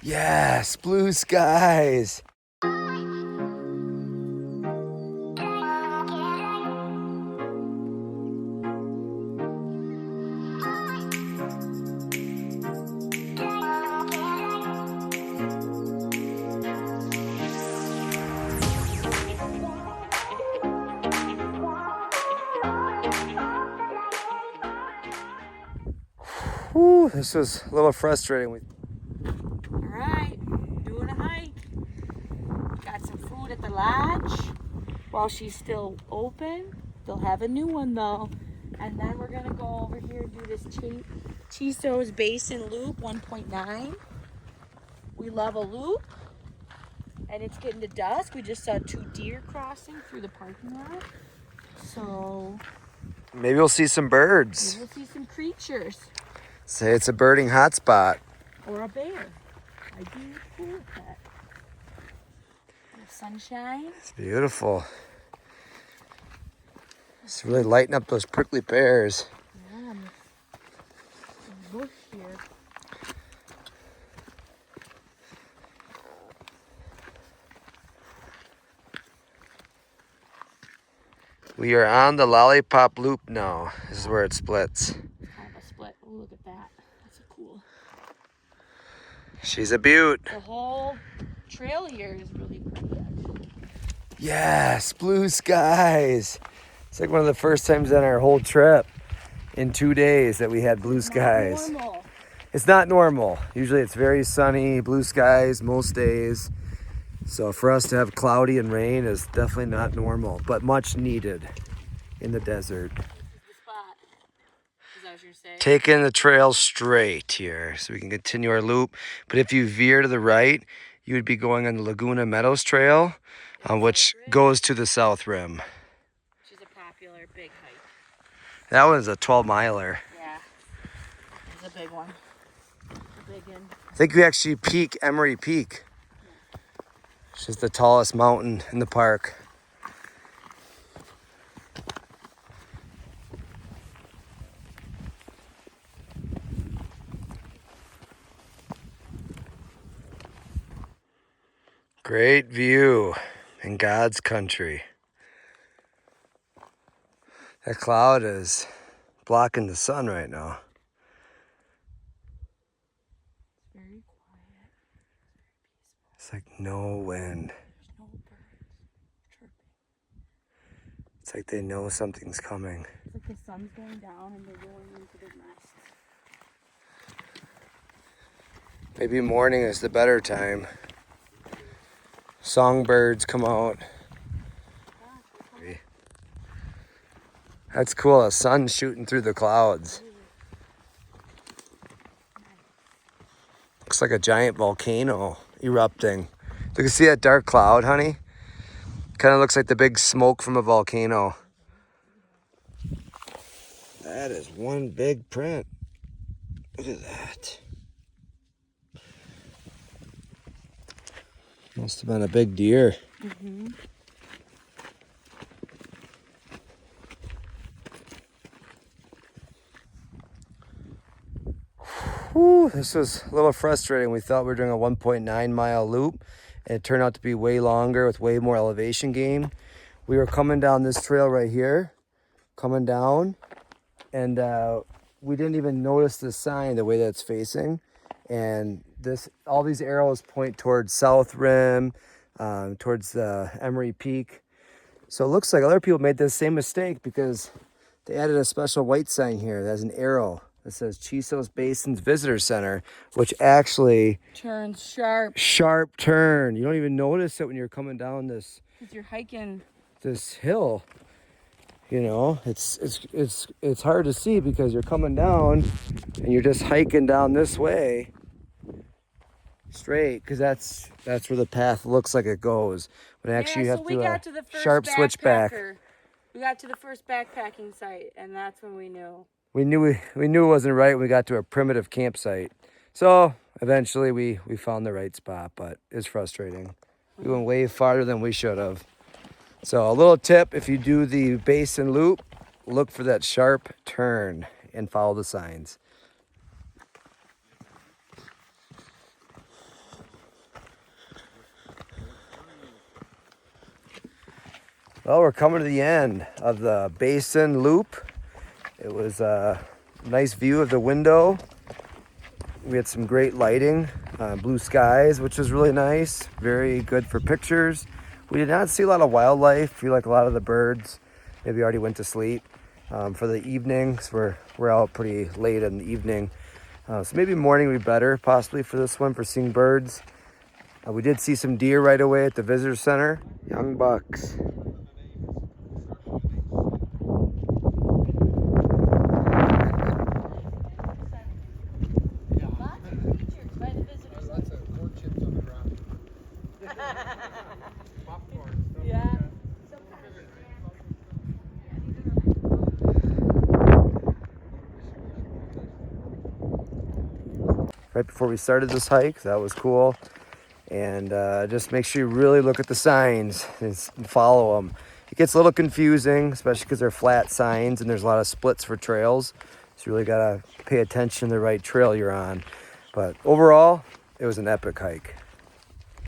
Yes, blue skies. Whew, this was a little frustrating. All right, doing a hike. Got some food at the lodge while she's still open. They'll have a new one though. And then we're gonna go over here and do this Chisos Basin Loop 1.9. We love a loop. And it's getting to dusk. We just saw 2 deer crossing through the parking lot. So Maybe we'll see some birds. maybe we'll see some creatures. Say it's a birding hotspot. Or a bear. I'd be cool with that. Sunshine. It's beautiful. It's really lighting up those prickly pears. Yeah, the bush here. We are on the Lollipop Loop now. This is where it splits. Kind of a split. Oh, look at that. That's a cool. She's a beaut. The whole trail here is really pretty, actually. Yes, blue skies. It's like one of the first times on our whole trip in 2 days that we had blue skies. Not normal. It's not normal. Usually it's very sunny, blue skies most days. So for us to have cloudy and rain is definitely not normal, but much needed in the desert. This is the spot. Is that what you're saying? Taking the trail straight here so we can continue our loop. But if you veer to the right, you would be going on the Laguna Meadows Trail, which goes to the South Rim. Which is a popular big hike. That one's a 12-miler. Yeah. It's a big one. A big one. I think we actually peak Emery Peak. Which is the tallest mountain in the park. Great view in God's country. That cloud is blocking the sun right now. It's very quiet. It's like no wind. There's no birds chirping. It's like they know something's coming. It's like the sun's going down and they're going into their nests. Maybe morning is the better time. Songbirds come out. That's cool, the sun's shooting through the clouds. Looks like a giant volcano erupting. You can see that dark cloud, honey? Kind of looks like the big smoke from a volcano. That is one big print. Look at that. Must have been a big deer. Mm-hmm. Whew, this was a little frustrating. We thought we were doing a 1.9-mile loop, and it turned out to be way longer with way more elevation gain. We were coming down this trail right here, coming down, and we didn't even notice the sign the way that it's facing. And all these arrows point towards South Rim, towards the Emery Peak. So it looks like other people made the same mistake because they added a special white sign here that has an arrow that says Chisos Basin Visitor Center, which actually Turns sharp. Sharp turn. You don't even notice it when you're coming down this Because you're hiking. this hill. You know, it's hard to see because you're coming down and you're just hiking down this way straight, because that's where the path looks like it goes. But actually, you have to got to the first sharp switchback. We got to the first backpacking site, and that's when we knew. We knew it wasn't right when we got to a primitive campsite. So eventually we found the right spot, but it's frustrating. We went way farther than we should have. So a little tip, if you do the basin loop, look for that sharp turn and follow the signs. Well, we're coming to the end of the Basin Loop. It was a nice view of the window. We had some great lighting, blue skies, which was really nice. Very good for pictures. We did not see a lot of wildlife. I feel like a lot of the birds maybe already went to sleep. For the evenings, we're out pretty late in the evening. So maybe morning would be better, possibly for this one, for seeing birds. We did see some deer right away at the visitor center. Young bucks. Right before we started this hike, that was cool. And just make sure you really look at the signs and follow them. It gets a little confusing, especially because they're flat signs and there's a lot of splits for trails. So you really gotta pay attention to the right trail you're on. But overall, it was an epic hike.